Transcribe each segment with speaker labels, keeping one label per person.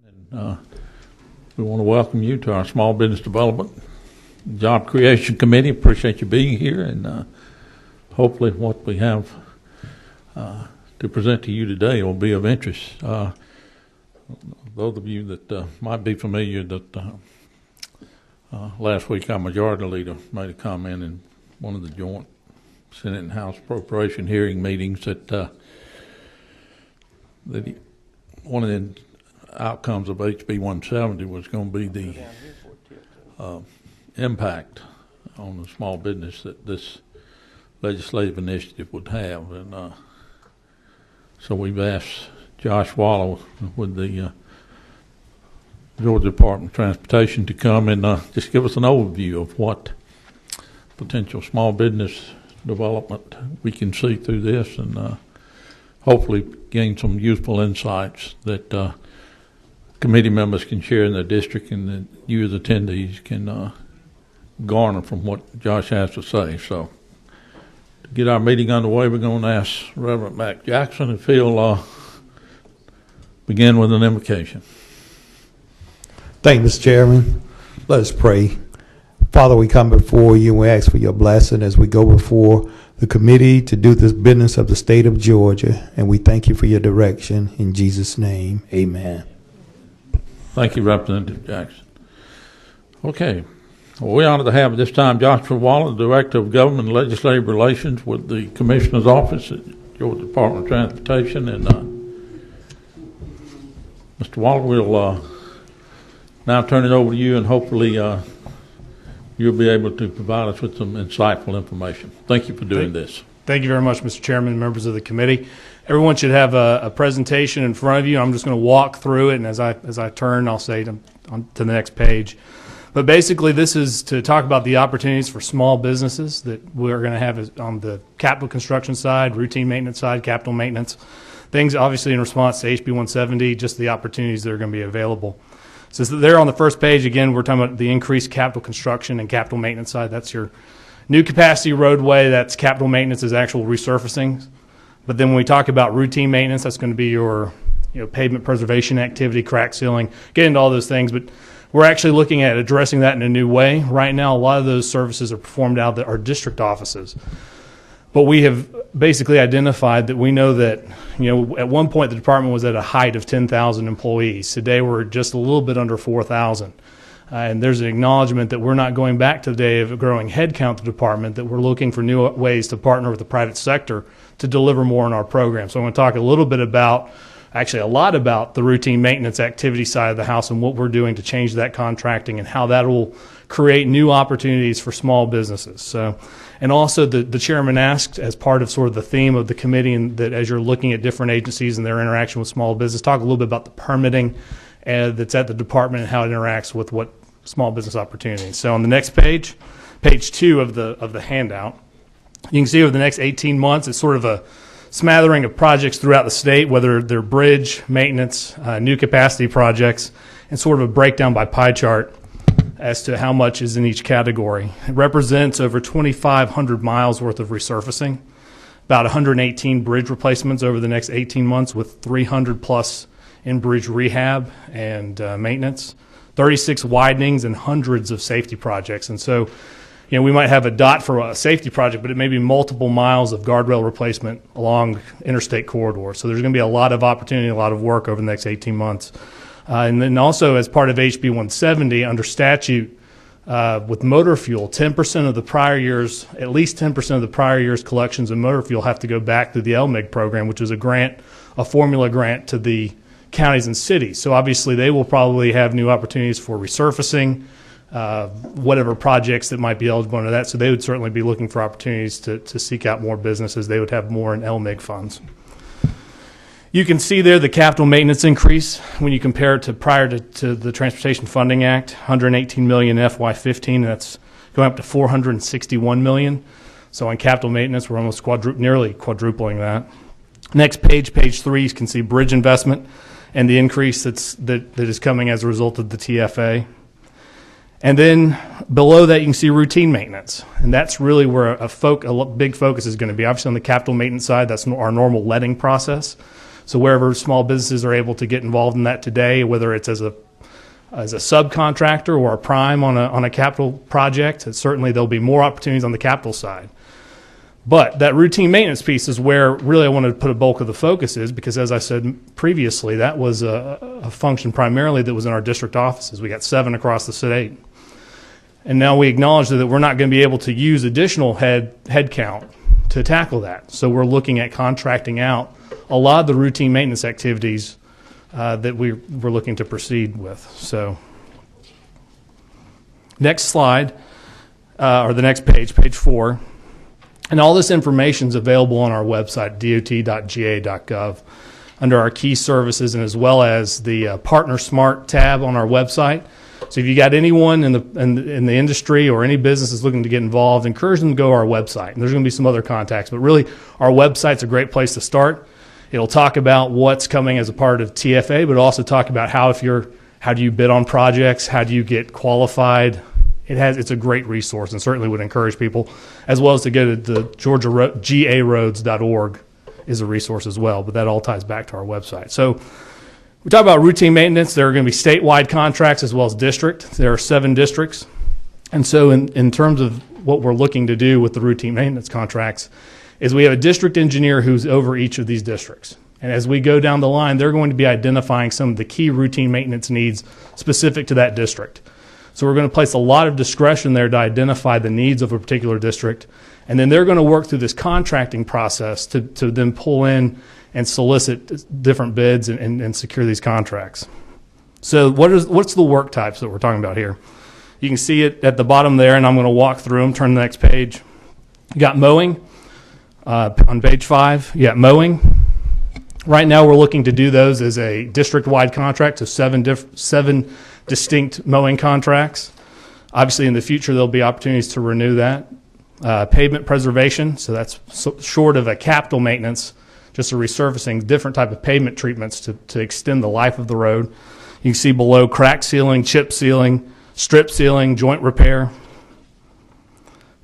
Speaker 1: And we want to welcome you to our Small Business Development Job Creation Committee. Appreciate you being here, and hopefully what we have to present to you today will be of interest. Those of you that might be familiar that last week our majority leader made a comment in one of the joint Senate and House appropriation hearing meetings that one of the outcomes of HB 170 was going to be the impact on the small business that this legislative initiative would have. And so we've asked Josh Waller with the Georgia Department of Transportation to come and just give us an overview of what potential small business development we can see through this, and hopefully gain some useful insights that committee members can share in their district, and that you as attendees can garner from what Josh has to say. So to get our meeting underway, we're going to ask Reverend Mac Jackson if he'll begin with an invocation.
Speaker 2: Thank you, Mr. Chairman. Let us pray. Father, we come before you and we ask for your blessing as we go before the committee to do this business of the state of Georgia, and we thank you for your direction. In Jesus' name, amen.
Speaker 1: Thank you, Representative Jackson. Okay. Well, we're honored to have at this time Joshua Waller, the Director of Government and Legislative Relations with the Commissioner's Office at Georgia Department of Transportation. And Mr. Waller, we'll now turn it over to you, and hopefully you'll be able to provide us with some insightful information. Thank you for doing this.
Speaker 3: Thank you very much, Mr. Chairman and members of the committee. Everyone should have a presentation in front of you. I'm just going to walk through it, and as I turn, I'll say to the next page. But basically, this is to talk about the opportunities for small businesses that we're going to have on the capital construction side, routine maintenance side, capital maintenance. Things obviously in response to HB 170, just the opportunities that are going to be available. So there on the first page, again, we're talking about the increased capital construction and capital maintenance side. That's your new capacity roadway. That's capital maintenance is actual resurfacing. But then when we talk about routine maintenance, that's going to be your pavement preservation activity, crack sealing, get into all those things. But we're actually looking at addressing that in a new way. Right now, a lot of those services are performed out of our district offices. But we have basically identified that we know that, at one point the department was at a height of 10,000 employees. Today we're just a little bit under 4,000. And there's an acknowledgement that we're not going back to the day of a growing headcount to the department, that we're looking for new ways to partner with the private sector to deliver more in our program. So I'm going to talk a little bit about, actually a lot about, the routine maintenance activity side of the house and what we're doing to change that contracting and how that will create new opportunities for small businesses. So, and also the chairman asked, as part of sort of the theme of the committee, and that as you're looking at different agencies and their interaction with small business, talk a little bit about the permitting that's at the department and how it interacts with what small business opportunities. So on the next page, page 2 of the handout, you can see over the next 18 months, it's sort of a smattering of projects throughout the state, whether they're bridge, maintenance, new capacity projects, and sort of a breakdown by pie chart as to how much is in each category. It represents over 2,500 miles worth of resurfacing, about 118 bridge replacements over the next 18 months with 300 plus in bridge rehab and maintenance, 36 widenings, and hundreds of safety projects. And so, we might have a dot for a safety project, but it may be multiple miles of guardrail replacement along interstate corridors. So there's going to be a lot of opportunity, a lot of work over the next 18 months. And then also, as part of HB 170, under statute, with motor fuel, 10% of the prior years, at least 10% of the prior year's collections of motor fuel have to go back to the LMIG program, which is a formula grant to the counties and cities. So obviously, they will probably have new opportunities for resurfacing, whatever projects that might be eligible under that. So they would certainly be looking for opportunities to seek out more businesses. They would have more in LMIG funds. You can see there the capital maintenance increase when you compare it to prior to the Transportation Funding Act, $118 million in FY15, and that's going up to $461 million. So on capital maintenance, we're almost nearly quadrupling that. Next page, page 3, you can see bridge investment and the increase that is coming as a result of the TFA. And then below that, you can see routine maintenance, and that's really where a big focus is going to be. Obviously, on the capital maintenance side, that's our normal letting process. So wherever small businesses are able to get involved in that today, whether it's as a subcontractor or a prime on a capital project, certainly there'll be more opportunities on the capital side. But that routine maintenance piece is where really I wanted to put a bulk of the focus is, because as I said previously, that was a function primarily that was in our district offices. We got 7 across the state. And now we acknowledge that we're not going to be able to use additional head count to tackle that. So we're looking at contracting out a lot of the routine maintenance activities that we're looking to proceed with. So next slide, or the next page, page 4. And all this information is available on our website, dot.ga.gov, under our key services, and as well as the Partner Smart tab on our website. So if you got anyone in the industry or any business is looking to get involved, encourage them to go to our website. And there's going to be some other contacts, but really our website's a great place to start. It'll talk about what's coming as a part of TFA, but also talk about how do you bid on projects, how do you get qualified. It's a great resource, and certainly would encourage people, as well as to go to the GARoads.org is a resource as well, but that all ties back to our website. So we talk about routine maintenance. There are going to be statewide contracts as well as district. There are 7 districts. And so in terms of what we're looking to do with the routine maintenance contracts is we have a district engineer who's over each of these districts. And as we go down the line, they're going to be identifying some of the key routine maintenance needs specific to that district. So we're going to place a lot of discretion there to identify the needs of a particular district. And then they're going to work through this contracting process to then pull in and solicit different bids and secure these contracts. So what's the work types that we're talking about here? You can see it at the bottom there, and I'm going to walk through them. Turn to the next page. You got mowing on page 5. You got mowing. Right now we're looking to do those as a district-wide contract, so 7 distinct mowing contracts. Obviously, in the future, there'll be opportunities to renew that. Pavement preservation, so that's short of a capital maintenance, just a resurfacing, different type of pavement treatments to extend the life of the road. You can see below crack sealing, chip sealing, strip sealing, joint repair.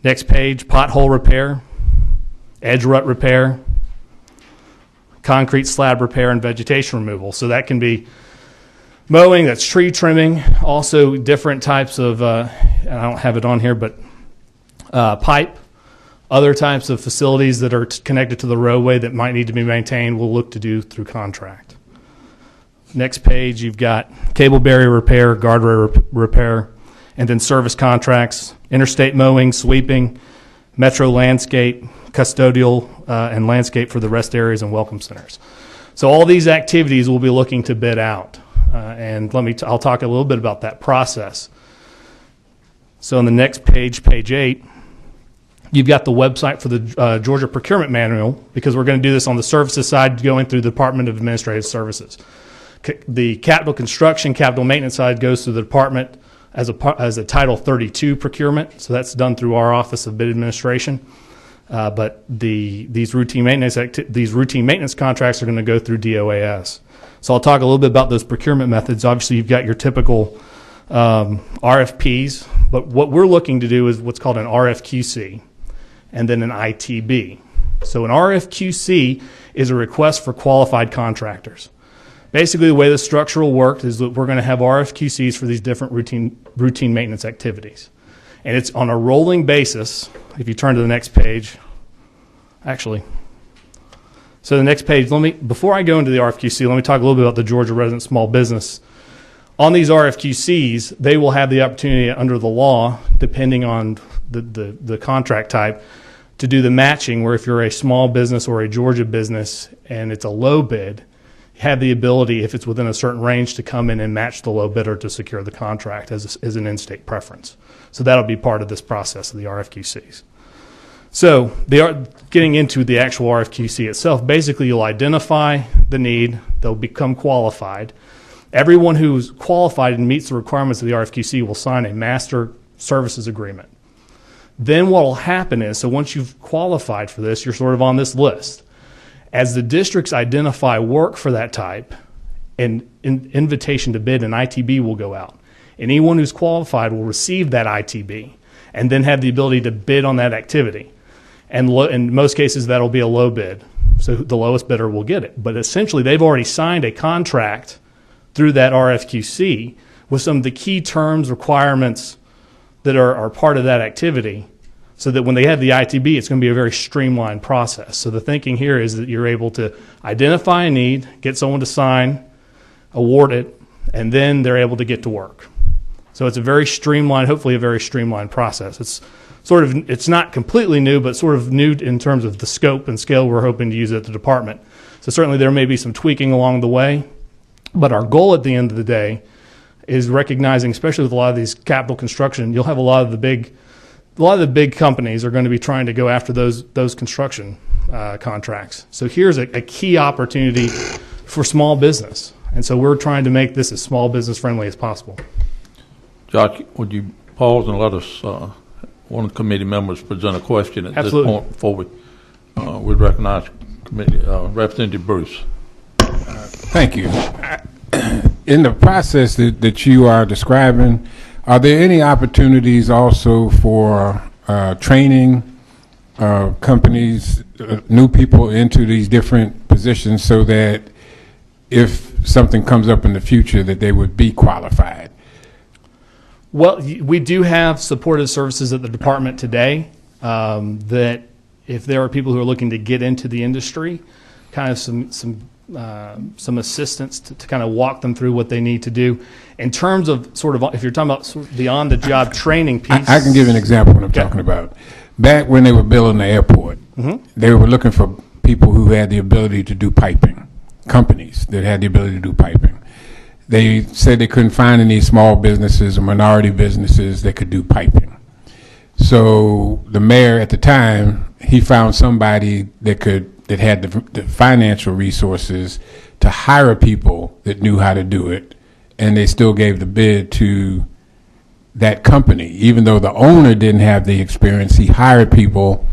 Speaker 3: Next page, pothole repair, edge rut repair, concrete slab repair, and vegetation removal. So that can be mowing, that's tree trimming, also different types of, I don't have it on here, but pipe, other types of facilities that are connected to the roadway that might need to be maintained, we'll look to do through contract. Next page, you've got cable barrier repair, guardrail repair, and then service contracts, interstate mowing, sweeping, metro landscape, custodial, and landscape for the rest areas and welcome centers. So all these activities we'll be looking to bid out. And I'll talk a little bit about that process. So on the next page, page 8, you've got the website for the Georgia Procurement Manual, because we're going to do this on the services side going through the Department of Administrative Services. The capital construction, capital maintenance side goes through the department as a Title 32 procurement, so that's done through our Office of Bid Administration. But these routine maintenance contracts are going to go through DOAS. So I'll talk a little bit about those procurement methods. Obviously, you've got your typical RFPs, but what we're looking to do is what's called an RFQC and then an ITB. So an RFQC is a request for qualified contractors. Basically, the way the structure will work is that we're going to have RFQCs for these different routine maintenance activities. And it's on a rolling basis. If you turn to the next page, actually, so the next page, before I go into the RFQC, let me talk a little bit about the Georgia Resident Small Business. On these RFQCs, they will have the opportunity under the law, depending on the contract type, to do the matching, where if you're a small business or a Georgia business and it's a low bid, you have the ability, if it's within a certain range, to come in and match the low bidder to secure the contract as an in-state preference. So that'll be part of this process of the RFQCs. So they are getting into the actual RFQC itself. Basically, you'll identify the need. They'll become qualified. Everyone who's qualified and meets the requirements of the RFQC will sign a master services agreement. Then what will happen is, so once you've qualified for this, you're sort of on this list. As the districts identify work for that type, an invitation to bid, an ITB will go out. Anyone who's qualified will receive that ITB and then have the ability to bid on that activity. And in most cases, that'll be a low bid. So the lowest bidder will get it. But essentially, they've already signed a contract through that RFQC with some of the key terms, requirements that are part of that activity, so that when they have the ITB, it's going to be a very streamlined process. So the thinking here is that you're able to identify a need, get someone to sign, award it, and then they're able to get to work. So it's a very streamlined, hopefully a very streamlined process. It's not completely new, but sort of new in terms of the scope and scale we're hoping to use at the department. So certainly there may be some tweaking along the way, but our goal at the end of the day is recognizing, especially with a lot of these capital construction, you'll have a lot of the big companies are going to be trying to go after those construction contracts. So here's a key opportunity for small business. And so we're trying to make this as small business friendly as possible.
Speaker 1: Josh, would you pause and let us, one of the committee members present a question at
Speaker 3: Absolutely.
Speaker 1: this point before we recognize committee, Representative Bruce.
Speaker 4: Thank you. In the process that you are describing, are there any opportunities also for training companies, new people into these different positions so that if something comes up in the future that they would be qualified?
Speaker 3: Well, we do have supportive services at the department today that if there are people who are looking to get into the industry, kind of some assistance to kind of walk them through what they need to do. In terms of sort of, if you're talking about sort of the on-the-job training piece.
Speaker 4: I can give an example of what I'm talking about. Back when they were building the airport, they were looking for people who had the ability to do piping, companies that had the ability to do piping. They said they couldn't find any small businesses or minority businesses that could do piping. So the mayor at the time, he found somebody that had the financial resources to hire people that knew how to do it, and they still gave the bid to that company. Even though the owner didn't have the experience, he hired people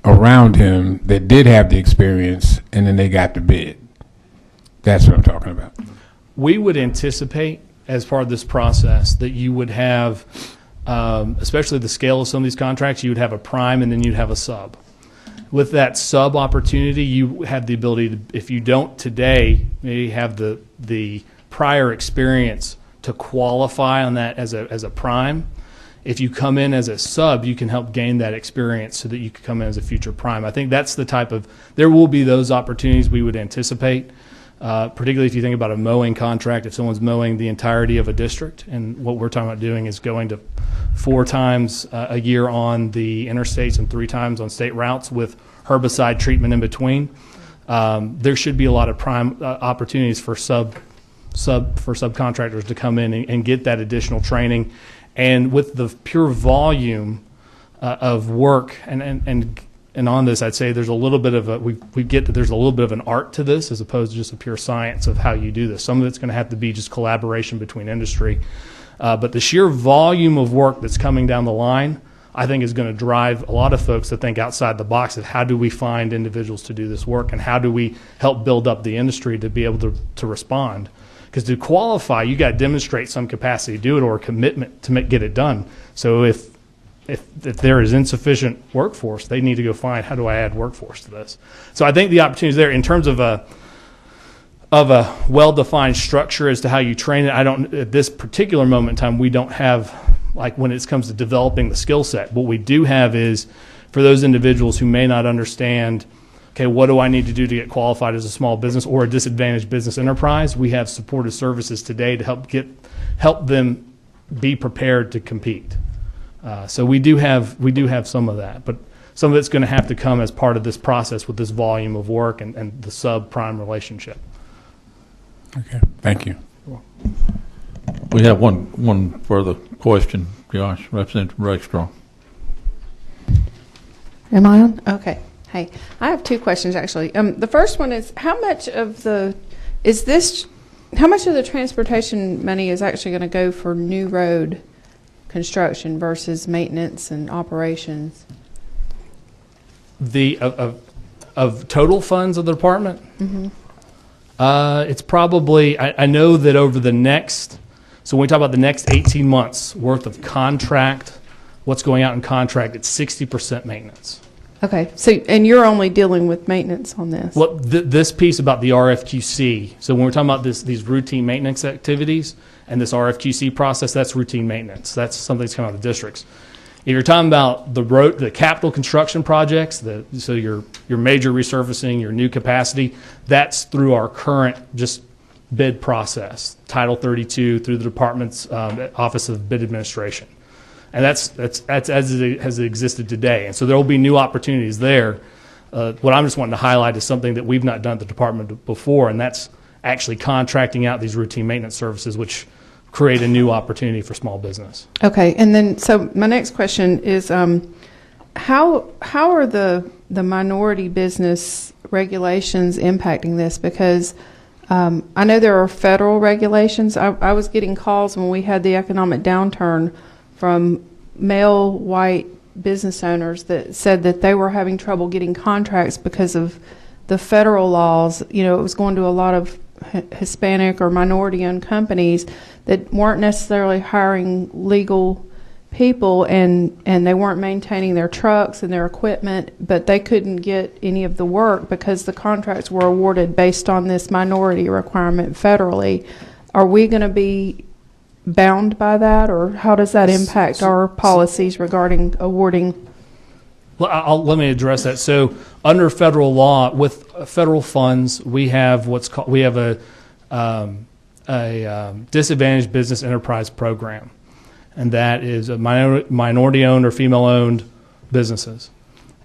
Speaker 4: around him that did have the experience, and then they got the bid. That's what I'm talking about.
Speaker 3: We would anticipate, as part of this process, that you would have, especially the scale of some of these contracts, you would have a prime and then you'd have a sub. With that sub opportunity, you have the ability to, if you don't today, maybe have the prior experience to qualify on that as a prime. If you come in as a sub, you can help gain that experience so that you can come in as a future prime. I think that's the type of, there will be those opportunities we would anticipate. Particularly if you think about a mowing contract, if someone's mowing the entirety of a district, and what we're talking about doing is going to 4 times a year on the interstates and 3 times on state routes with herbicide treatment in between, there should be a lot of prime opportunities for subcontractors to come in and get that additional training. And with the pure volume of work and on this, I'd say there's a little bit of there's a little bit of an art to this as opposed to just a pure science of how you do this. Some of it's going to have to be just collaboration between industry. But the sheer volume of work that's coming down the line, I think, is going to drive a lot of folks to think outside the box of how do we find individuals to do this work and how do we help build up the industry to be able to respond. Because to qualify, you got to demonstrate some capacity to do it or a commitment to get it done. So if there is insufficient workforce, they need to go find, how do I add workforce to this? So I think the opportunity is there in terms of a well-defined structure as to how you train it. At this particular moment in time, we don't have, like when it comes to developing the skill set. What we do have is for those individuals who may not understand, okay, what do I need to do to get qualified as a small business or a disadvantaged business enterprise? We have supportive services today to help them be prepared to compete. So we do have some of that, but some of it's going to have to come as part of this process with this volume of work and the sub-prime relationship.
Speaker 4: Okay, thank you.
Speaker 1: We have one further question, Josh, Representative Rakestraw.
Speaker 5: Am I on? Okay. Hey, I have 2 questions actually. The first one is how much of the transportation money is actually going to go for new road construction versus maintenance and operations?
Speaker 3: Of total funds of the department? Mm-hmm. It's probably, I know that over the next, so when we talk about the next 18 months worth of contract, what's going out in contract, it's 60% maintenance.
Speaker 5: Okay, so, and you're only dealing with maintenance on this?
Speaker 3: Well, this piece about the RFQC, so when we're talking about these routine maintenance activities and this RFQC process, that's routine maintenance. That's something that's coming out of the districts. If you're talking about the capital construction projects, so your major resurfacing, your new capacity, that's through our current just bid process, Title 32, through the department's Office of Bid Administration. And that's as it has existed today. And so there will be new opportunities there. What I'm just wanting to highlight is something that we've not done at the department before, and that's actually contracting out these routine maintenance services, which create a new opportunity for small business.
Speaker 5: Okay, and then, so my next question is, how are the minority business regulations impacting this? Because I know there are federal regulations. I was getting calls when we had the economic downturn from male white business owners that said that they were having trouble getting contracts because of the federal laws. You know, it was going to a lot of Hispanic or minority-owned companies that weren't necessarily hiring legal people, and they weren't maintaining their trucks and their equipment, but they couldn't get any of the work because the contracts were awarded based on this minority requirement federally. Are we going to be bound by that, or how does that impact our policies regarding awarding?
Speaker 3: Well, let me address that. So, under federal law, with federal funds, we have a disadvantaged business enterprise program, and that is a minority-owned or female-owned businesses.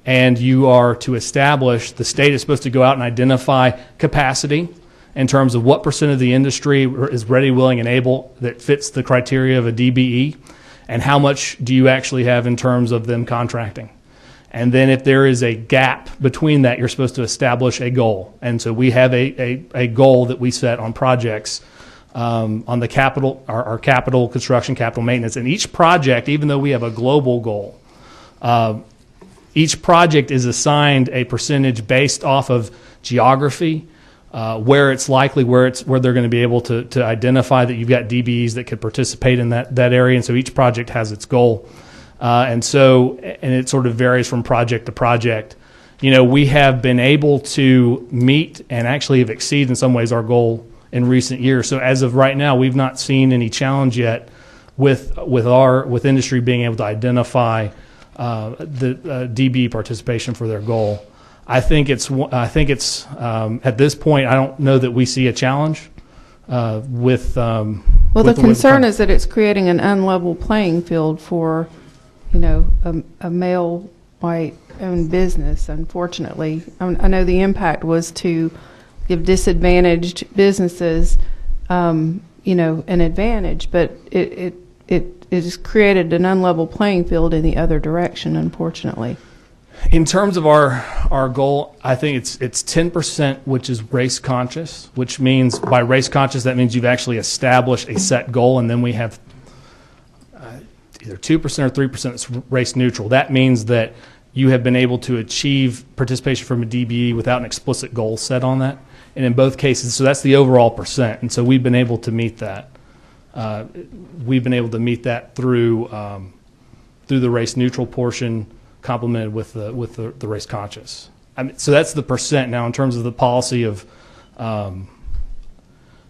Speaker 3: And you are to establish, the state is supposed to go out and identify capacity in terms of what percent of the industry is ready, willing, and able that fits the criteria of a DBE, and how much do you actually have in terms of them contracting. And then if there is a gap between that, you're supposed to establish a goal. And so we have a goal that we set on projects on the capital, our capital construction, capital maintenance. And each project, even though we have a global goal, each project is assigned a percentage based off of geography, where it's likely, where they're going to be able to identify that you've got DBEs that could participate in that area. And so each project has its goal. And it sort of varies from project to project. You know, we have been able to meet and actually have exceeded in some ways our goal in recent years. So as of right now, we've not seen any challenge yet with industry being able to identify the DBE participation for their goal. I think it's at this point, I don't know that we see a challenge with. Well,
Speaker 5: the concern is that it's creating an unlevel playing field for, you know, a male white-owned business. Unfortunately, I know the impact was to give disadvantaged businesses, you know, an advantage, but it has created an unlevel playing field in the other direction, unfortunately.
Speaker 3: In terms of our goal, I think it's 10%, which is race conscious, which means by race conscious, that means you've actually established a set goal, and then we have either 2% or 3% that's race neutral. That means that you have been able to achieve participation from a DBE without an explicit goal set on that. And in both cases, so that's the overall percent. And so we've been able to meet that. We've been able to meet that through the race neutral portion, complemented with the race conscious. I mean, so that's the percent. Now, in terms of the policy of, I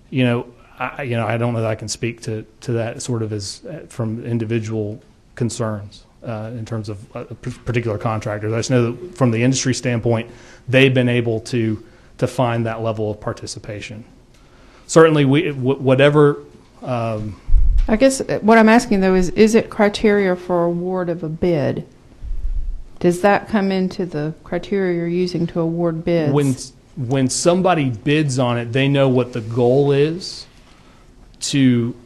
Speaker 3: don't know that I can speak to that sort of as from individual concerns in terms of particular contractors. I just know that from the industry standpoint, they've been able to find that level of participation. Certainly, whatever.
Speaker 5: I guess what I'm asking though is it criteria for award of a bid? Does that come into the criteria you're using to award bids? When
Speaker 3: somebody bids on it, they know what the goal is,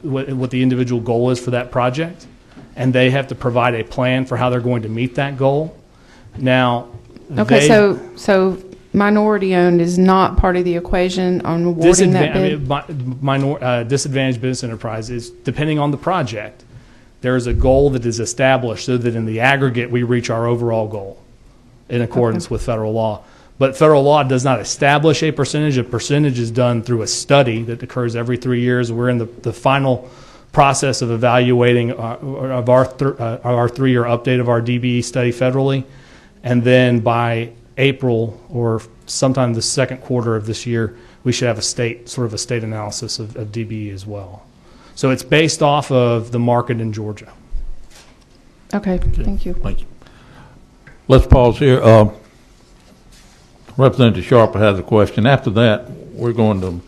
Speaker 3: what the individual goal is for that project, and they have to provide a plan for how they're going to meet that goal. Now,
Speaker 5: okay, so minority-owned is not part of the equation on awarding that bid?
Speaker 3: Disadvantaged business enterprise is, depending on the project, there is a goal that is established so that in the aggregate we reach our overall goal in accordance with federal law. But federal law does not establish a percentage. A percentage is done through a study that occurs every 3 years. We're in the final process of evaluating our 3-year update of our DBE study federally. And then by April or sometime the second quarter of this year, we should have a state analysis of DBE as well. So it's based off of the market in Georgia.
Speaker 5: Okay, thank you.
Speaker 1: Thank you. Let's pause here. Representative Sharper has a question. After that, we're going to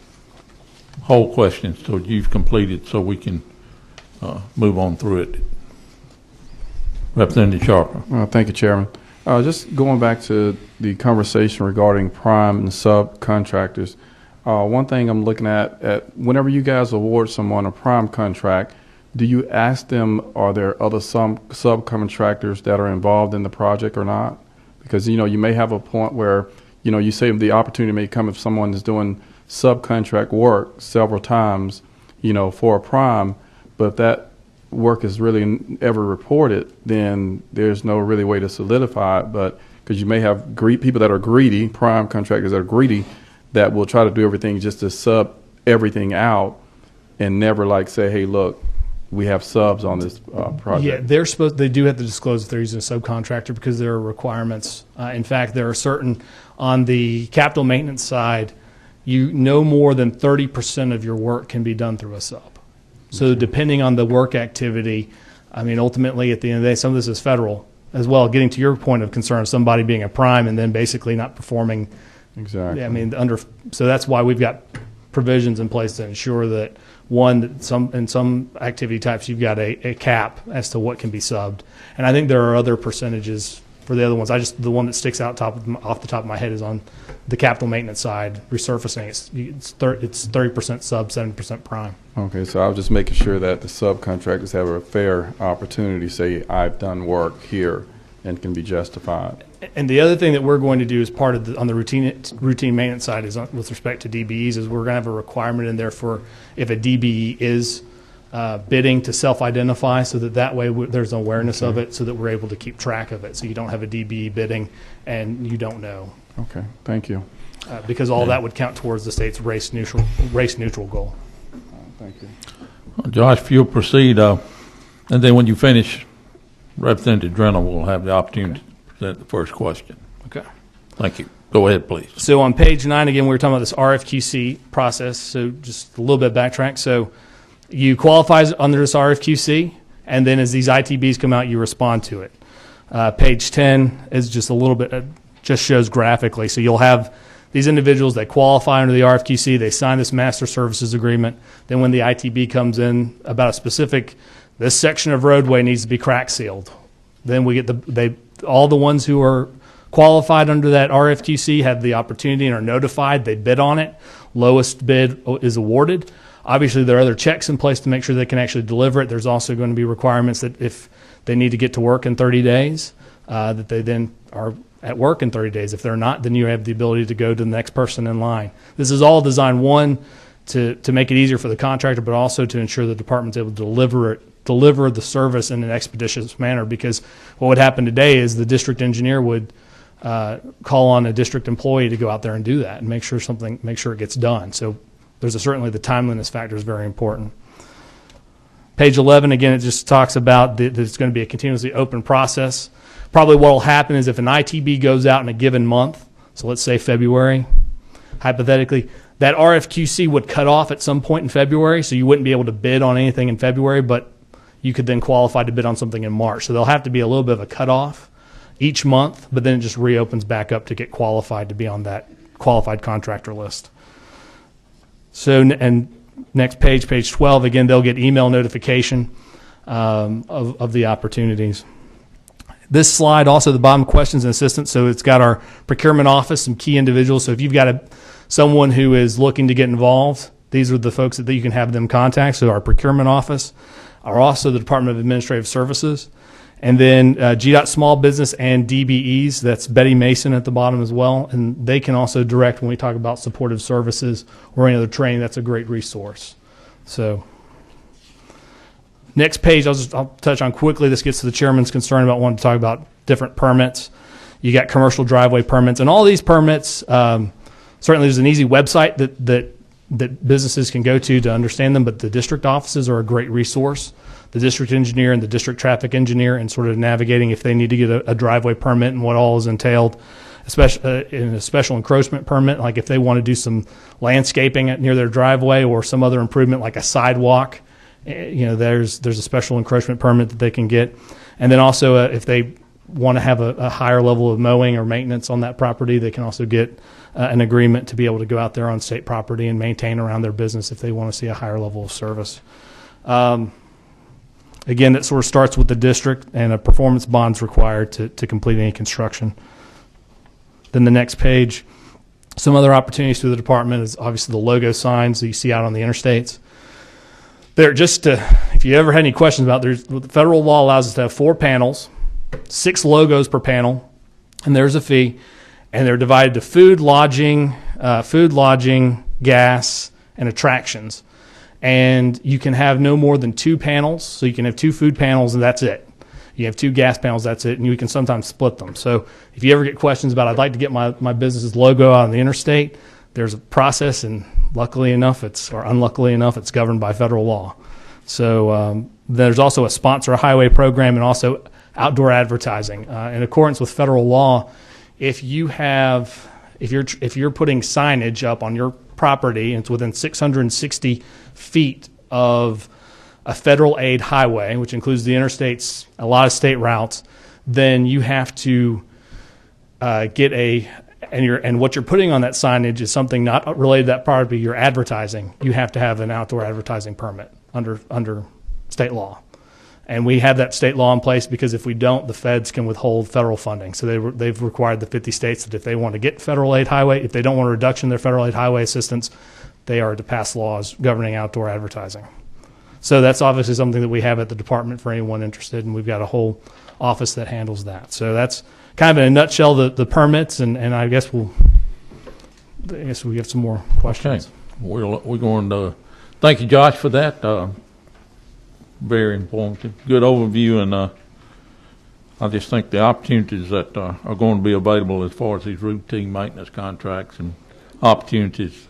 Speaker 1: hold questions till you've completed so we can move on through it. Representative Sharper.
Speaker 6: Thank you, Chairman. Just going back to the conversation regarding prime and subcontractors, one thing I'm looking at whenever you guys award someone a prime contract, do you ask them, are there other subcontractors that are involved in the project or not? Because, you may have a point where, you say the opportunity may come if someone is doing subcontract work several times, for a prime, but if that work is really ever reported, then there's no really way to solidify it. But because you may have people that are greedy, prime contractors that are greedy, that will try to do everything just to sub everything out and never say, hey, look, we have subs on this project.
Speaker 3: Yeah, they do have to disclose if they're using a subcontractor because there are requirements. In fact, there are certain, on the capital maintenance side, no more than 30% of your work can be done through a sub. So depending on the work activity, ultimately at the end of the day, some of this is federal as well, getting to your point of concern, somebody being a prime and then basically not performing.
Speaker 6: Exactly.
Speaker 3: So that's why we've got provisions in place to ensure that, one, in some activity types, you've got a cap as to what can be subbed. And I think there are other percentages for the other ones. The one that sticks out off the top of my head is on the capital maintenance side, resurfacing. It's 30% sub, 70% prime.
Speaker 6: Okay, so I was just making sure that the subcontractors have a fair opportunity to say, I've done work here and can be justified.
Speaker 3: And the other thing that we're going to do as part of on the routine maintenance side is with respect to DBEs is we're going to have a requirement in there for if a DBE is bidding to self-identify so that way there's an awareness of it so that we're able to keep track of it so you don't have a DBE bidding and you don't know.
Speaker 6: Okay, thank you.
Speaker 3: Because all that would count towards the state's race neutral goal.
Speaker 6: Thank you.
Speaker 1: Well, Josh, if you'll proceed, and then when you finish, Representative Drennan will have the opportunity to present the first question.
Speaker 3: Okay.
Speaker 1: Thank you. Go ahead, please.
Speaker 3: So on page 9, again, we were talking about this RFQC process. So just a little bit backtrack. So you qualify under this RFQC, and then as these ITBs come out, you respond to it. Page 10 is just a little bit, just shows graphically. So you'll have these individuals that qualify under the RFQC, they sign this master services agreement. Then when the ITB comes in about a specific, this section of roadway needs to be crack sealed. Then we get all the ones who are qualified under that RFQC have the opportunity and are notified. They bid on it. Lowest bid is awarded. Obviously, there are other checks in place to make sure they can actually deliver it. There's also going to be requirements that if they need to get to work in 30 days, that they then are at work in 30 days. If they're not, then you have the ability to go to the next person in line. This is all designed, one, to make it easier for the contractor, but also to ensure the department's able to deliver the service in an expeditious manner, because what would happen today is the district engineer would call on a district employee to go out there and do that and make sure it gets done. So certainly the timeliness factor is very important. Page 11, again, it just talks about that it's going to be a continuously open process. Probably what will happen is if an ITB goes out in a given month, so let's say February, hypothetically, that RFQC would cut off at some point in February, so you wouldn't be able to bid on anything in February, but you could then qualify to bid on something in March. So there'll have to be a little bit of a cutoff each month, but then it just reopens back up to get qualified to be on that qualified contractor list. So, and next page, page 12, again, they'll get email notification of the opportunities. This slide, also the bottom, questions and assistance. So it's got our procurement office, some key individuals. So if you've got someone who is looking to get involved, these are the folks that you can have them contact. So our procurement office, are also the Department of Administrative Services. And then GDOT Small Business and DBEs, that's Betty Mason at the bottom as well. And they can also direct when we talk about supportive services or any other training. That's a great resource. So next page, I'll touch on quickly. This gets to the chairman's concern about wanting to talk about different permits. You got commercial driveway permits. And all these permits, certainly there's an easy website that that businesses can go to understand them, but the district offices are a great resource. The district engineer and the district traffic engineer, and sort of navigating if they need to get a driveway permit and what all is entailed, especially in a special encroachment permit, like if they want to do some landscaping near their driveway or some other improvement like a sidewalk, there's a special encroachment permit that they can get. And then also if they want to have a higher level of mowing or maintenance on that property, they can also get an agreement to be able to go out there on state property and maintain around their business if they want to see a higher level of service. Again, that sort of starts with the district, and a performance bond's required to complete any construction. Then the next page, some other opportunities through the department is obviously the logo signs that you see out on the interstates. They're just, if you ever had any questions about, the federal law allows us to have 4 panels, 6 logos per panel, and there's a fee, and they're divided to food, lodging, gas, and attractions. And you can have no more than 2 panels, so you can have 2 food panels, and that's it. You have 2 gas panels, that's it, and you can sometimes split them. So if you ever get questions about, I'd like to get my business's logo out on the interstate, there's a process, and luckily enough, or unluckily enough, it's governed by federal law. So there's also a sponsor a highway program and also outdoor advertising. In accordance with federal law, if you're putting signage up on your property and it's within 660 feet of a federal aid highway, which includes the interstates, a lot of state routes, then you have to get and what you're putting on that signage is something not related to that property you're advertising. You have to have an outdoor advertising permit under state law. And we have that state law in place because if we don't, the feds can withhold federal funding. So they've required the 50 states that if they want to get federal aid highway, if they don't want a reduction in their federal aid highway assistance, they are to pass laws governing outdoor advertising. So that's obviously something that we have at the department for anyone interested, and we've got a whole office that handles that. So that's kind of in a nutshell the permits, and I guess we have some more questions.
Speaker 1: Okay. We're going to thank you, Josh, for that. Very informative, good overview, and I just think the opportunities that are going to be available as far as these routine maintenance contracts and opportunities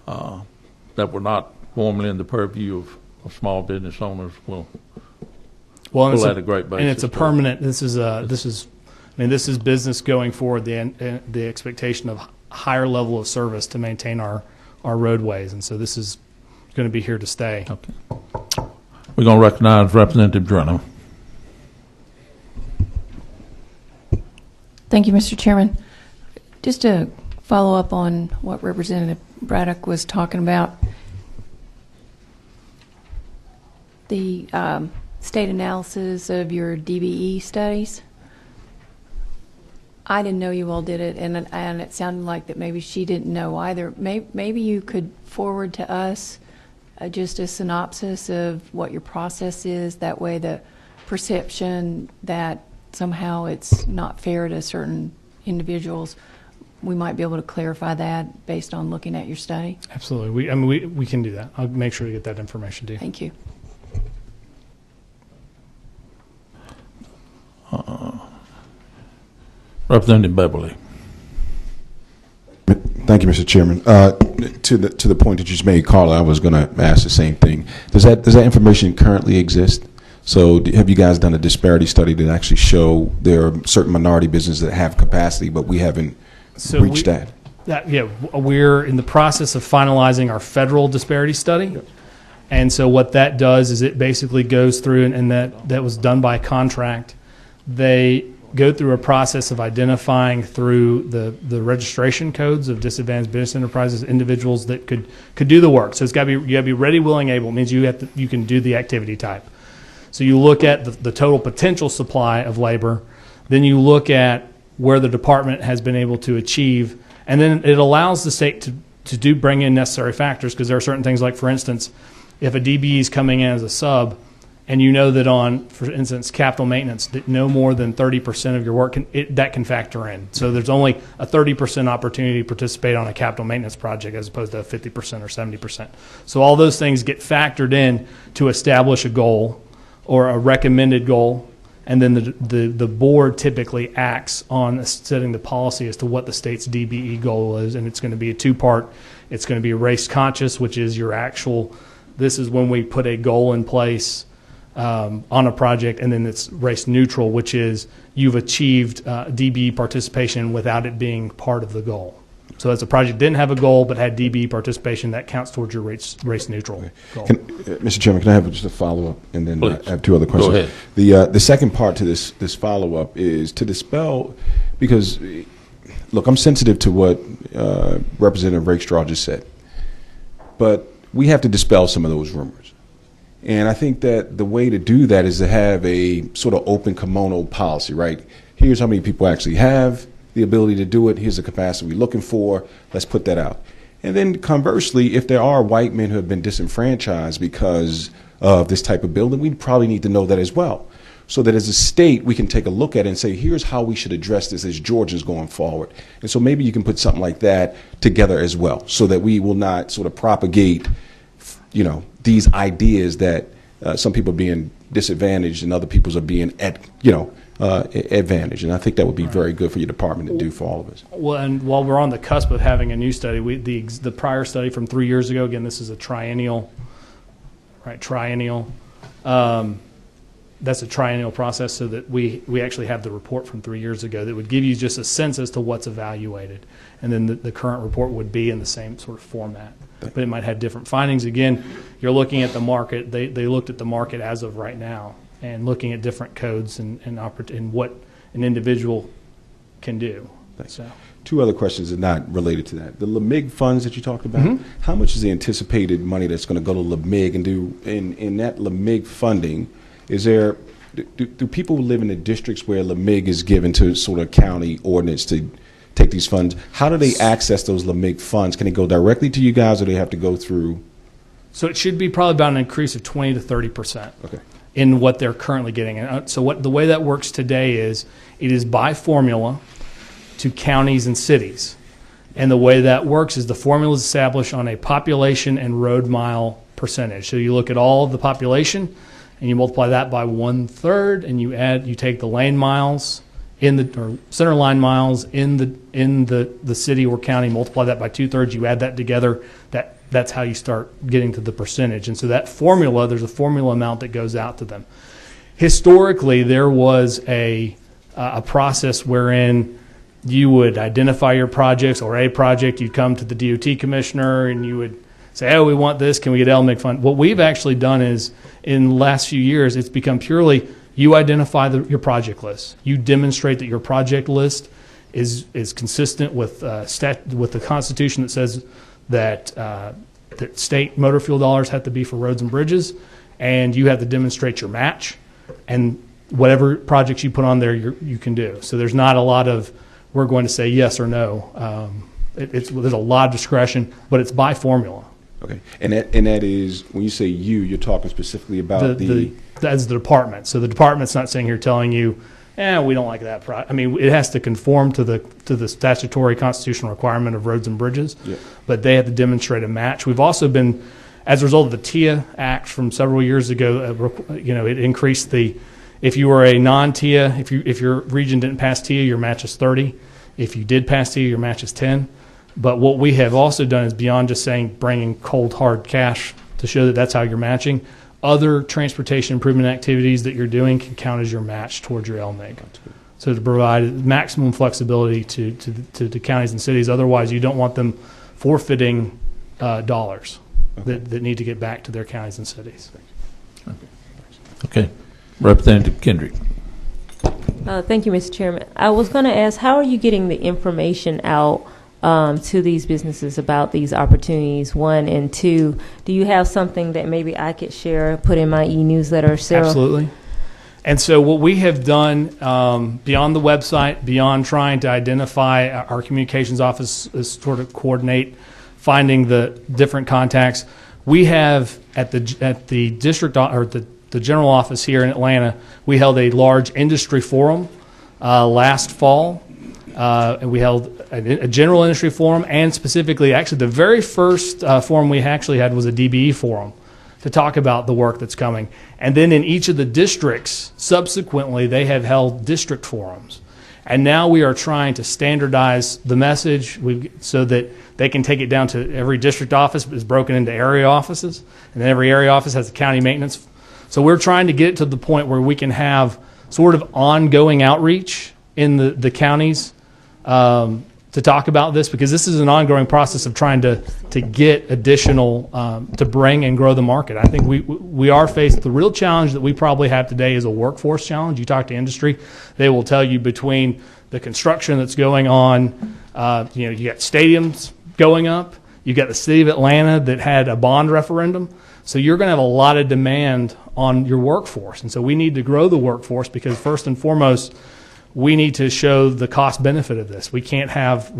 Speaker 1: that were not formerly in the purview of small business owners will at a great basis.
Speaker 3: And it's a permanent. This is business going forward. The expectation of higher level of service to maintain our roadways, and so this is going to be here to stay.
Speaker 1: Okay. We're going to recognize Representative Drano.
Speaker 7: Thank you, Mr. Chairman. Just to follow up on what Representative Braddock was talking about, the state analysis of your DBE studies. I didn't know you all did it, and it sounded like that maybe she didn't know either. Maybe you could forward to us just a synopsis of what your process is. That way the perception that somehow it's not fair to certain individuals, we might be able to clarify that based on looking at your study.
Speaker 3: Absolutely. We can do that. I'll make sure to get that information to you.
Speaker 7: Thank you.
Speaker 1: Representative Beverly.
Speaker 8: Thank you, Mr. Chairman. To the point that you just made, Carla, I was going to ask the same thing. Does that information currently exist? So have you guys done a disparity study that actually show there are certain minority businesses that have capacity, but we haven't reached that?
Speaker 3: Yeah, we're in the process of finalizing our federal disparity study. Yep. And so what that does is it basically goes through, and that was done by contract. They go through a process of identifying through the registration codes of disadvantaged business enterprises, individuals that could do the work. So you got to be ready, willing, able. It means you can do the activity type. So you look at the total potential supply of labor, then you look at where the department has been able to achieve, and then it allows the state to bring in necessary factors, because there are certain things like, for instance, if a DBE is coming in as a sub, and you know that on, for instance, capital maintenance, that no more than 30% of your work that can factor in. So there's only a 30% opportunity to participate on a capital maintenance project as opposed to 50% or 70%. So all those things get factored in to establish a goal or a recommended goal, and then the board typically acts on setting the policy as to what the state's DBE goal is, and it's going to be a two-part. It's going to be race conscious, which is your actual, this is when we put a goal in place on a project, and then it's race neutral, which is you've achieved DBE participation without it being part of the goal. So as a project didn't have a goal but had DBE participation, that counts towards your race neutral goal.
Speaker 8: Mr. Chairman, can I have just a follow-up, and then I have two other questions?
Speaker 1: Go ahead.
Speaker 8: The second part to this follow-up is to dispel, because, look, I'm sensitive to what Representative Rakestraw just said, but we have to dispel some of those rumors. And I think that the way to do that is to have a sort of open kimono policy, right? Here's how many people actually have the ability to do it. Here's the capacity we're looking for. Let's put that out. And then conversely, if there are white men who have been disenfranchised because of this type of bill, then we probably need to know that as well. So that as a state, we can take a look at it and say, here's how we should address this as Georgians going forward. And so maybe you can put something like that together as well, so that we will not sort of propagate, you know, these ideas that some people are being disadvantaged and other people's are being advantage. And I think that would be very good for your department to do for all of us.
Speaker 3: Well, and while we're on the cusp of having a new study, the prior study from 3 years ago, again, this is a triennial, right? Triennial. That's a triennial process, so that we actually have the report from 3 years ago that would give you just a sense as to what's evaluated. And then the current report would be in the same sort of format. But it might have different findings. Again, you're looking at the market. They looked at the market as of right now, and looking at different codes and what an individual can do. So.
Speaker 8: Two other questions that are not related to that. The LMIG funds that you talked about, how much is the anticipated money that's going to go to LMIG, and in that LMIG funding, is there, do people who live in the districts where LMIG is given to sort of county ordinance to take these funds, how do they access those LMIG funds? Can it go directly to you guys, or do they have to go through?
Speaker 3: So it should be probably about an increase of 20 to 30%.
Speaker 8: Okay. In
Speaker 3: what they're currently getting. And so the way that works today is it is by formula to counties and cities. And the way that works is the formula is established on a population and road mile percentage. So you look at all of the population and you multiply that by 1/3, and you take the lane miles or center line miles in the city or county, multiply that by 2/3, you add that together. That's how you start getting to the percentage. And so that formula, there's a formula amount that goes out to them. Historically, there was a process wherein you would identify your projects or a project, you'd come to the DOT commissioner and you would say, oh, we want this, can we get LMIG fund? What we've actually done is, in the last few years, it's become purely, you identify your project list. You demonstrate that your project list is consistent with the Constitution that says that state motor fuel dollars have to be for roads and bridges, and you have to demonstrate your match, and whatever projects you put on there, you can do. So there's not a lot of, we're going to say yes or no. There's a lot of discretion, but it's by formula.
Speaker 8: Okay, and that is, when you say you're talking specifically about
Speaker 3: that's the department. So the department's not sitting here telling you, we don't like that project. I mean, it has to conform to the statutory constitutional requirement of roads and bridges, but they have to demonstrate a match. We've also been, as a result of the TIA Act from several years ago, it increased if you were a non-TIA, if your region didn't pass TIA, your match is 30. If you did pass TIA, your match is 10. But what we have also done is, beyond just saying bringing cold hard cash to show that that's how you're matching, other transportation improvement activities that you're doing can count as your match towards your LMIG. So to provide maximum flexibility to counties and cities. Otherwise, you don't want them forfeiting dollars that need to get back to their counties and cities.
Speaker 1: Okay. Representative Kendrick.
Speaker 9: Thank you, Mr. Chairman. I was going to ask, how are you getting the information out to these businesses about these opportunities, 1, and 2? Do you have something that maybe I could share, put in my e-newsletter? Sarah?
Speaker 3: Absolutely. And so what we have done beyond the website, beyond trying to identify, our communications office is sort of coordinate finding the different contacts. We have at the district or the general office here in Atlanta, we held a large industry forum last fall. And we held a general industry forum, and specifically, actually, the very first forum we actually had was a DBE forum to talk about the work that's coming. And then in each of the districts, subsequently, they have held district forums. And now we are trying to standardize the message so that they can take it down to every district office is broken into area offices, and then every area office has a county maintenance. So we're trying to get it to the point where we can have sort of ongoing outreach in the counties to talk about this, because this is an ongoing process of trying to get additional, to bring and grow the market. I think we are faced, the real challenge that we probably have today is a workforce challenge. You talk to industry, they will tell you between the construction that's going on, you got stadiums going up, you got the city of Atlanta that had a bond referendum. So you're going to have a lot of demand on your workforce. And so we need to grow the workforce because first and foremost, we need to show the cost benefit of this. We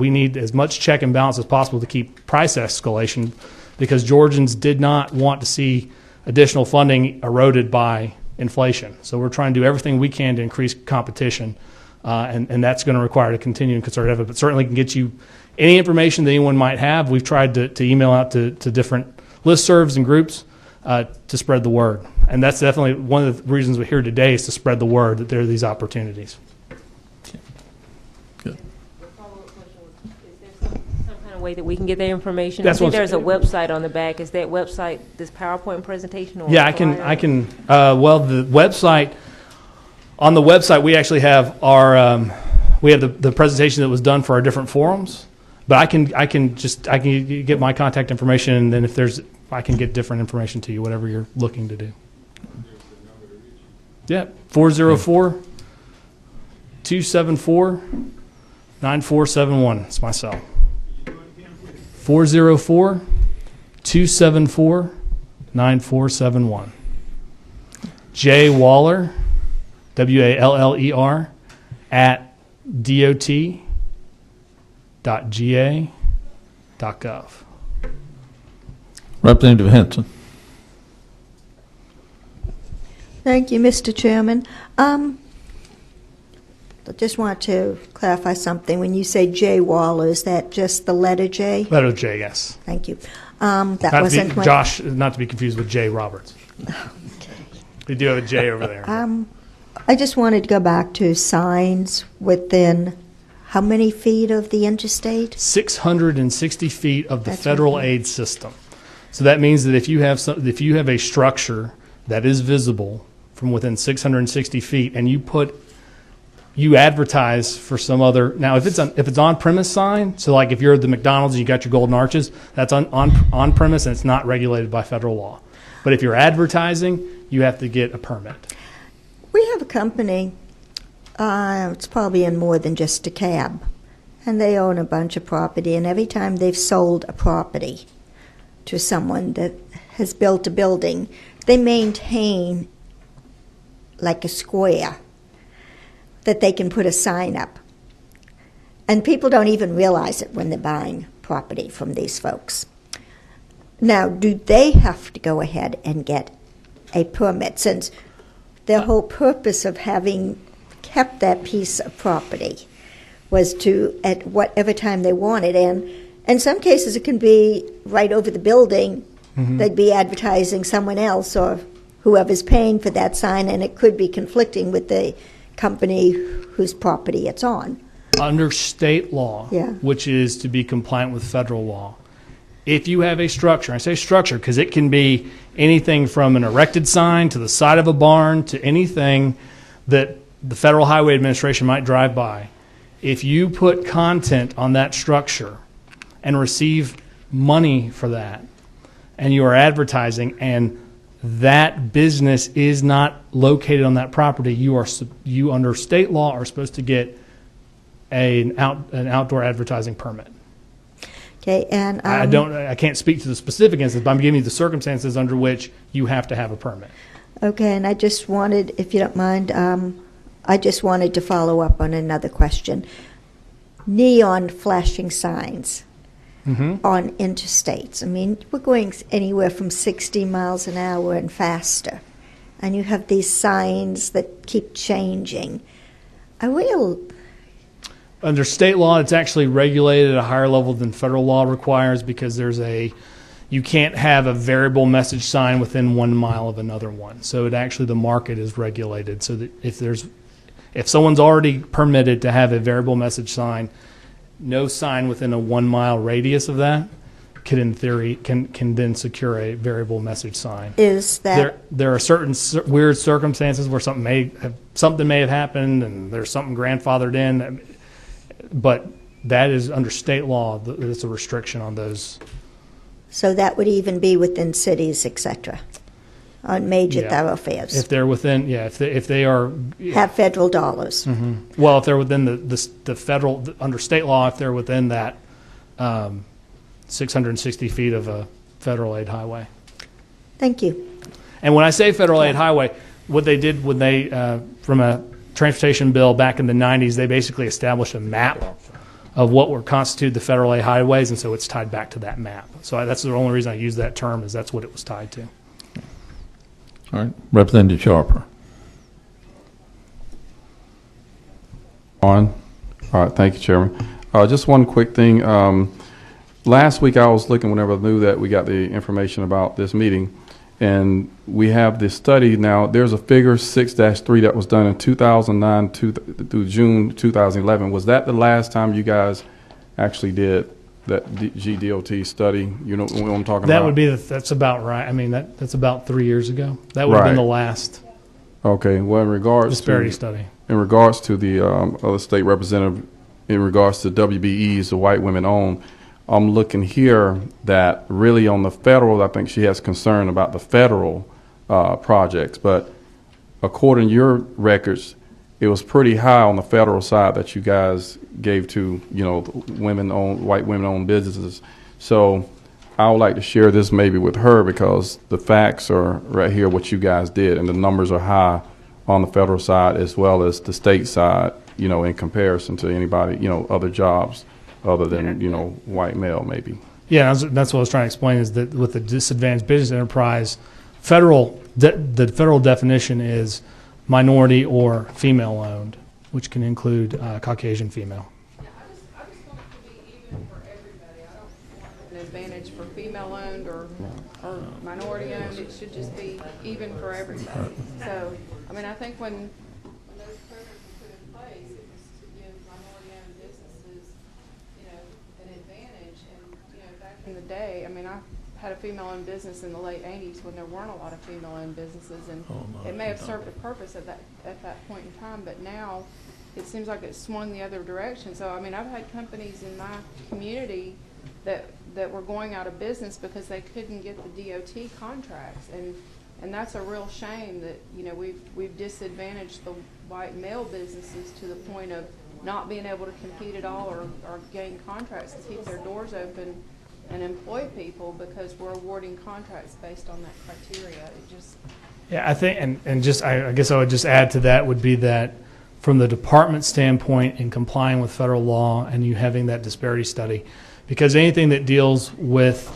Speaker 3: need as much check and balance as possible to keep price escalation, because Georgians did not want to see additional funding eroded by inflation. So we're trying to do everything we can to increase competition, and that's going to require a continuing concerted effort, but certainly can get you any information that anyone might have. We've tried to email out to different listservs and groups to spread the word. And that's definitely one of the reasons we're here today, is to spread the word that there are these opportunities.
Speaker 9: Way that we can get that information.
Speaker 3: That's
Speaker 9: I think there's a website on the back. Is that website this PowerPoint presentation? Or
Speaker 3: yeah, I can. Well, the website, on the website we actually have our we have the presentation that was done for our different forums. But I can get my contact information, and then I can get different information to you, whatever you're looking to do. Yeah, 404-274-9471. It's my cell. 404-274-9471. J Waller, WALLER, at dot.ga.gov.
Speaker 1: Representative Henson.
Speaker 10: Thank you, Mr. Chairman. I just want to clarify something. When you say J Waller, is that just the letter J?
Speaker 3: Letter J, yes.
Speaker 10: Thank you.
Speaker 3: Josh, not to be confused with J Roberts.
Speaker 10: Okay.
Speaker 3: We do have a J over there.
Speaker 10: I just wanted to go back to signs within how many feet of the interstate?
Speaker 3: 660 feet of the
Speaker 10: That's
Speaker 3: federal
Speaker 10: right.
Speaker 3: aid system. So that means that if you have a structure that is visible from within 660 feet, and you advertise for some other, now if it's on premise sign, so like if you're at the McDonald's and you got your golden arches, that's on premise and it's not regulated by federal law. But if you're advertising, you have to get a permit.
Speaker 10: We have a company, it's probably in more than just a cab, and they own a bunch of property, and every time they've sold a property to someone that has built a building, they maintain like a square that they can put a sign up. And people don't even realize it when they're buying property from these folks. Now, do they have to go ahead and get a permit, since their whole purpose of having kept that piece of property was to, at whatever time they wanted, and in some cases it can be right over the building, they'd be advertising someone else or whoever's paying for that sign, and it could be conflicting with the company whose property it's on.
Speaker 3: Under state law,
Speaker 10: Yeah.
Speaker 3: which is to be compliant with federal law, if you have a structure, I say structure because it can be anything from an erected sign to the side of a barn to anything that the Federal Highway Administration might drive by. If you put content on that structure and receive money for that, and you are advertising, and that business is not located on that property, you under state law are supposed to get an outdoor advertising permit.
Speaker 10: Okay, and
Speaker 3: I can't speak to the specific instance, but I'm giving you the circumstances under which you have to have a permit.
Speaker 10: okay, and I just wanted, if you don't mind, I just wanted to follow up on another question. Neon flashing signs on interstates. I mean, we're going anywhere from 60 miles an hour and faster, and you have these signs that keep changing.
Speaker 3: Under state law, it's actually regulated at a higher level than federal law requires, because you can't have a variable message sign within 1 mile of another one. So the market is regulated, so that if If someone's already permitted to have a variable message sign, no sign within a 1 mile radius of that could, in theory, can then secure a variable message sign.
Speaker 10: Is that
Speaker 3: There are certain weird circumstances where something may have happened and there's something grandfathered in, but that is under state law. It's a restriction on those.
Speaker 10: so that would even be within cities, etc., on major
Speaker 3: Yeah.
Speaker 10: thoroughfares?
Speaker 3: If they're within, if they are,
Speaker 10: Have federal dollars.
Speaker 3: well, if they're within the federal, under state law, if they're within that 660 feet of a federal aid highway.
Speaker 10: Thank you.
Speaker 3: And when I say federal aid highway, what they did when they, from a transportation bill back in the 90s, they basically established a map of what were constituted the federal aid highways, and so it's tied back to that map. So that's the only reason I use that term, is that's what it was tied to.
Speaker 1: All right, Representative Sharper.
Speaker 6: All right, thank you, Chairman. Just one quick thing. Last week I was looking whenever I knew that we got the information about this meeting, and we have this study now. There's a figure 6-3 that was done in 2009 through June 2011. Was that the last time you guys actually did that GDOT study? You know what I'm talking
Speaker 3: That
Speaker 6: about?
Speaker 3: would be, that's about right. I mean, that's about 3 years ago. That would have been
Speaker 6: Right.
Speaker 3: the last
Speaker 6: Okay. Well, in regards
Speaker 3: disparity
Speaker 6: to
Speaker 3: study.
Speaker 6: in regards to the other state representative, in regards to WBEs, the white women owned, I'm looking here that really on the federal, I think she has concern about the federal projects. But according to your records, it was pretty high on the federal side that you guys gave to, women-owned, white women-owned businesses. So I would like to share this maybe with her, because the facts are right here, what you guys did, and the numbers are high on the federal side as well as the state side, in comparison to anybody, other jobs other than, white male maybe.
Speaker 3: Yeah, that's what I was trying to explain, is that with the disadvantaged business enterprise, the federal definition is minority or female-owned, which can include Caucasian female.
Speaker 5: I just want it to be even for everybody. I don't want an advantage for female-owned or minority-owned. It should just be even for everybody. So, I mean, I think when those programs were put in place, it was to give minority-owned businesses, an advantage. And, back in the day, I mean, I had a female-owned business in the late 80s when there weren't a lot of female-owned businesses, and it may have served a purpose at that point in time, but now it seems like it's swung the other direction. So, I mean, I've had companies in my community that were going out of business because they couldn't get the DOT contracts, and that's a real shame that we've disadvantaged the white male businesses to the point of not being able to compete at all or gain contracts to keep their doors open and employ people, because we're awarding contracts based on that criteria. It just
Speaker 3: I think, and just I guess I would just add to that would be that from the department standpoint in complying with federal law and you having that disparity study, because anything that deals with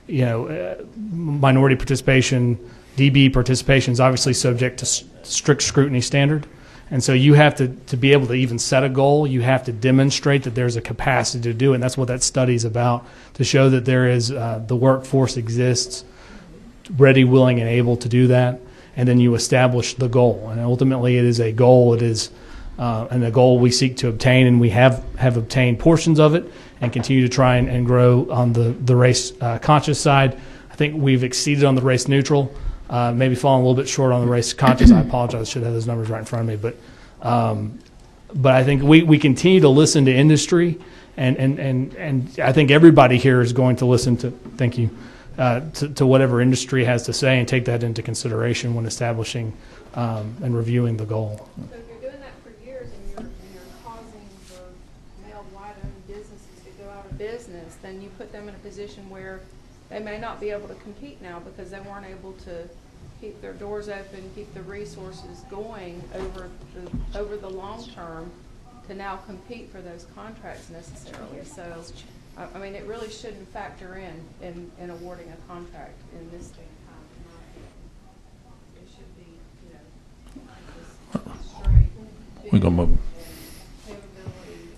Speaker 3: minority participation, DB participation is obviously subject to strict scrutiny standard. And so you have to be able to even set a goal, you have to demonstrate that there's a capacity to do it. And that's what that study is about, to show that there is the workforce exists, ready, willing, and able to do that. And then you establish the goal. And ultimately it is a goal. It is and a goal we seek to obtain, and we have obtained portions of it and continue to try and grow on the race conscious side. I think we've exceeded on the race neutral. Maybe falling a little bit short on the race conscious. I apologize. I should have those numbers right in front of me. But I think we continue to listen to industry, and I think everybody here is going to listen to, thank you, to whatever industry has to say and take that into consideration when establishing and reviewing the goal.
Speaker 5: So if you're doing that for years and you're causing the male white-owned businesses to go out of business, then you put them in a position where they may not be able to compete now because they weren't able to keep their doors open, keep the resources going over the long term to now compete for those contracts necessarily. So, I mean, it really shouldn't factor in awarding a contract in this day and time. In my opinion. It should be, just straight.
Speaker 1: We're gonna move.
Speaker 5: Capability,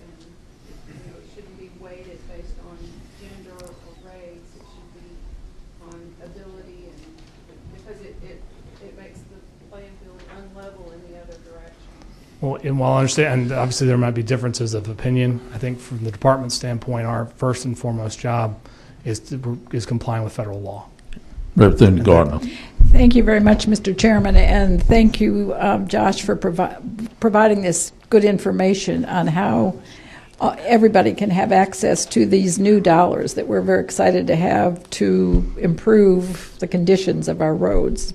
Speaker 5: and it shouldn't be weighted based on gender or race. It should be on ability, and because it makes the playing field unlevel in the other direction.
Speaker 3: Well, and while I understand, and obviously there might be differences of opinion, I think from the department standpoint, our first and foremost job is complying with federal law.
Speaker 1: Representative Gardner.
Speaker 11: Thank you very much, Mr. Chairman, and thank you, Josh, for providing this good information on how everybody can have access to these new dollars that we're very excited to have to improve the conditions of our roads.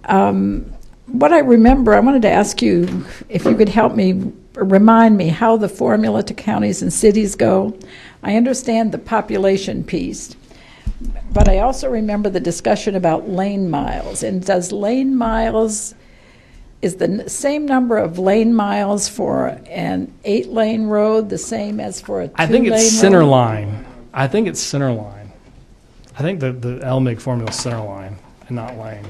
Speaker 11: What I remember, I wanted to ask you if you could help me, remind me how the formula to counties and cities go. I understand the population piece, but I also remember the discussion about lane miles. And does lane miles, is the same number of lane miles for an 8-lane road the same as for a 2-lane road?
Speaker 3: I think it's center line. I think it's center line. I think the LMIG formula is center line and not lane.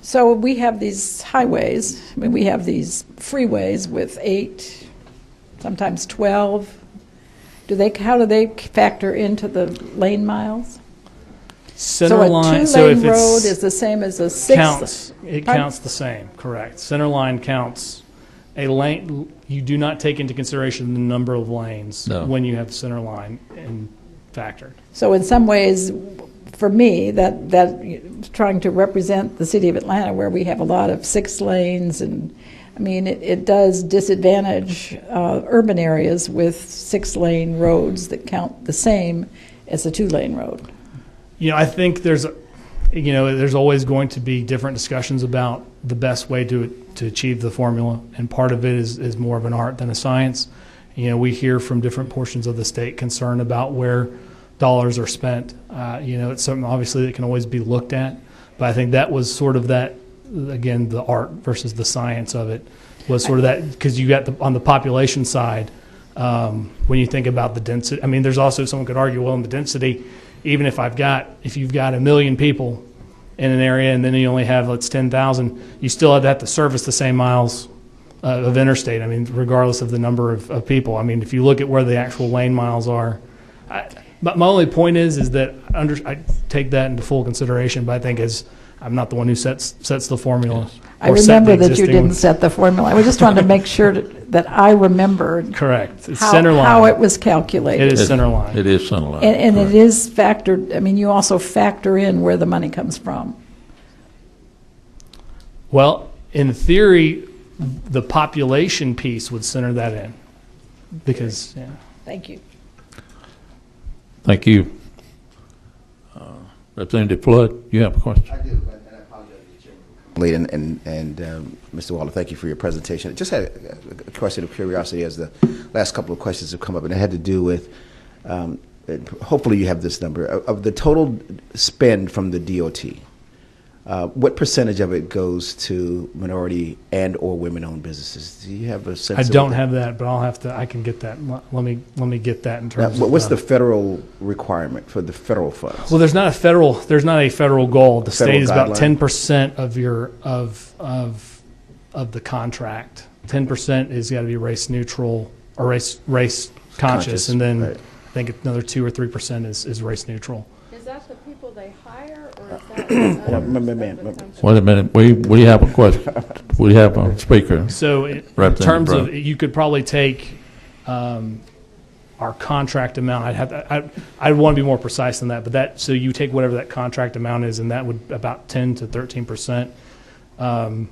Speaker 11: So we have these highways, I mean, we have these freeways with 8, sometimes 12. How do they factor into the lane miles?
Speaker 3: Center line.
Speaker 11: So a 2-lane road is the same as a 6.
Speaker 3: It counts the same, correct. Center line counts. A lane, you do not take into consideration the number of lanes when you have center line factored.
Speaker 11: So in some ways, for me, that trying to represent the city of Atlanta, where we have a lot of 6 lanes, and I mean, it does disadvantage urban areas with 6-lane roads that count the same as a 2-lane road.
Speaker 3: You know, I think there's always going to be different discussions about the best way to achieve the formula, and part of it is more of an art than a science. You know, we hear from different portions of the state concern about where dollars are spent. It's something obviously that can always be looked at, but I think that was sort of that, again, the art versus the science of it was sort of that, because you got on the population side, when you think about the density, I mean, there's also, someone could argue, well, in the density, even if you've got 1 million people in an area and then you only have, let's 10,000, you still have to service the same miles of interstate. I mean, regardless of the number of people. I mean, if you look at where the actual lane miles are, but my only point is that I take that into full consideration, but I think I'm not the one who sets the formula.
Speaker 1: Yes.
Speaker 11: I remember that you didn't set the formula. I just wanted to make sure that I remembered.
Speaker 3: Correct. It's center line.
Speaker 11: How it was calculated.
Speaker 3: It is center line.
Speaker 1: It is center line.
Speaker 11: And it is factored, I mean, you also factor in where the money comes from.
Speaker 3: Well, in theory, the population piece would center that in. Because, yeah.
Speaker 11: Thank you.
Speaker 1: Thank you. Representative Flood, you have a question?
Speaker 12: I do, and I apologize to the chairman. And Mr. Waller, thank you for your presentation. I just had a question of curiosity as the last couple of questions have come up, and it had to do with, hopefully you have this number, of the total spend from the DOT. What percentage of it goes to minority and or women-owned businesses? Do you have a sense?
Speaker 3: I don't have that, but I can get that. Let me get that in terms of.
Speaker 12: What's the federal requirement for the federal funds?
Speaker 3: Well, there's not a federal goal. The state is about
Speaker 12: guideline?
Speaker 3: 10% of your of the contract. 10% is got to be race neutral or race conscious, and then
Speaker 12: right.
Speaker 3: I think another 2 or 3% is race neutral.
Speaker 5: Is that the people they hire, or is that?
Speaker 1: Wait a minute. We have a question. We have a speaker.
Speaker 3: So in
Speaker 1: Representative
Speaker 3: terms
Speaker 1: Brown.
Speaker 3: of, you could probably take our contract amount. I'd want to be more precise than that, but so you take whatever that contract amount is, and that would about 10 to 13%,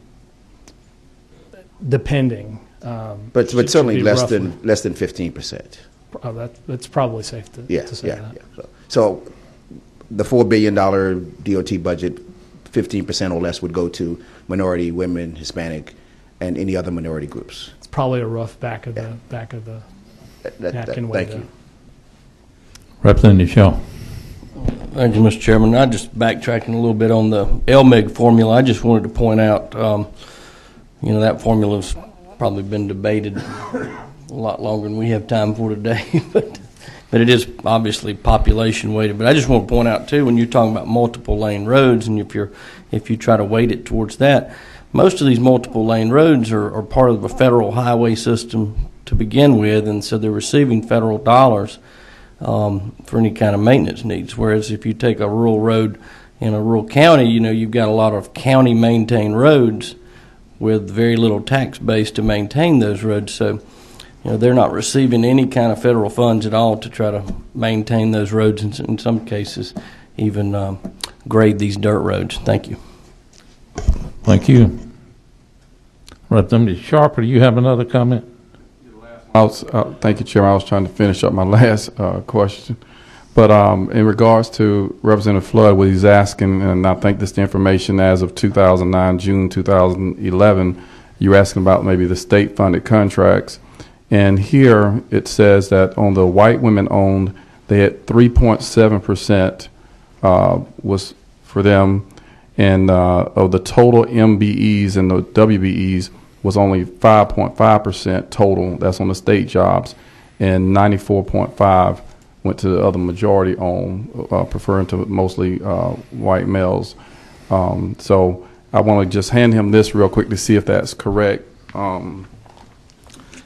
Speaker 3: depending.
Speaker 12: But certainly less than 15%.
Speaker 3: Oh, that's probably safe to say that.
Speaker 12: Yeah. So the $4 billion DOT budget, 15% or less would go to minority, women, Hispanic, and any other minority groups.
Speaker 3: It's probably a rough back of the napkin way.
Speaker 12: Thank you.
Speaker 1: Representative Shaw.
Speaker 13: Thank you, Mr. Chairman. I just backtracking a little bit on the LMIG formula. I just wanted to point out, that formula's probably been debated a lot longer than we have time for today, but it is obviously population weighted. But I just want to point out too, when you're talking about multiple lane roads, and if you try to weight it towards that, most of these multiple lane roads are part of a federal highway system to begin with, and so they're receiving federal dollars for any kind of maintenance needs. Whereas if you take a rural road, in a rural county, you've got a lot of county-maintained roads with very little tax base to maintain those roads. So, they're not receiving any kind of federal funds at all to try to maintain those roads, and in some cases, even grade these dirt roads. Thank you.
Speaker 1: Thank you. Representative Sharper, do you have another comment?
Speaker 6: Thank you, Chairman. I was trying to finish up my last question. But in regards to Representative Flood, what he's asking, and I think this is the information as of 2009, June 2011, you're asking about maybe the state-funded contracts. And here it says that on the white women-owned, they had 3.7% was for them, and of the total MBEs and the WBEs was only 5.5% total. That's on the state jobs, and 94.5 went to the other majority-owned, preferring to mostly white males. So I want to just hand him this real quick to see if that's correct.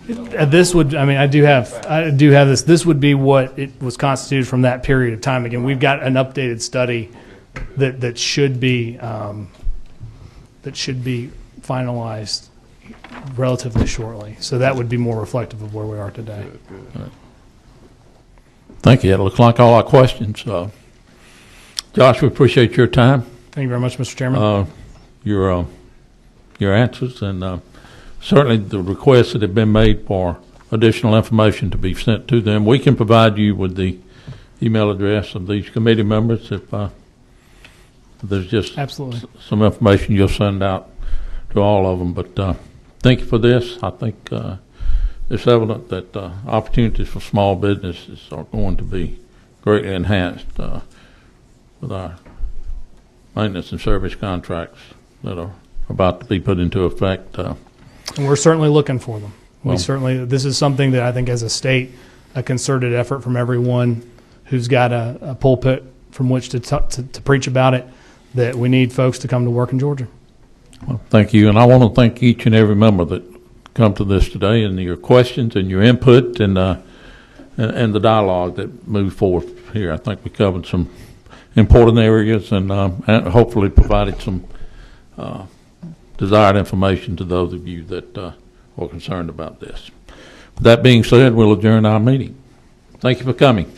Speaker 3: This would, I do have this. This would be what it was constituted from that period of time. Again, we've got an updated study that should be finalized relatively shortly. So that would be more reflective of where we are today.
Speaker 1: Good. Thank you. It looks like all our questions. Josh, we appreciate your time.
Speaker 3: Thank you very much, Mr. Chairman.
Speaker 1: Your answers, and certainly the requests that have been made for additional information to be sent to them. We can provide you with the email address of these committee members if there's just
Speaker 3: absolutely
Speaker 1: some information you'll send out to all of them. But thank you for this. I think it's evident that opportunities for small businesses are going to be greatly enhanced with our maintenance and service contracts that are about to be put into effect.
Speaker 3: And we're certainly looking for them. This is something that I think as a state, a concerted effort from everyone who's got a pulpit from which to preach about it, that we need folks to come to work in Georgia.
Speaker 1: Well, thank you. And I want to thank each and every member that come to this today, and your questions and your input and the dialogue that moved forward here. I think we covered some important areas and hopefully provided some desired information to those of you that are concerned about this. With that being said, we'll adjourn our meeting. Thank you for coming.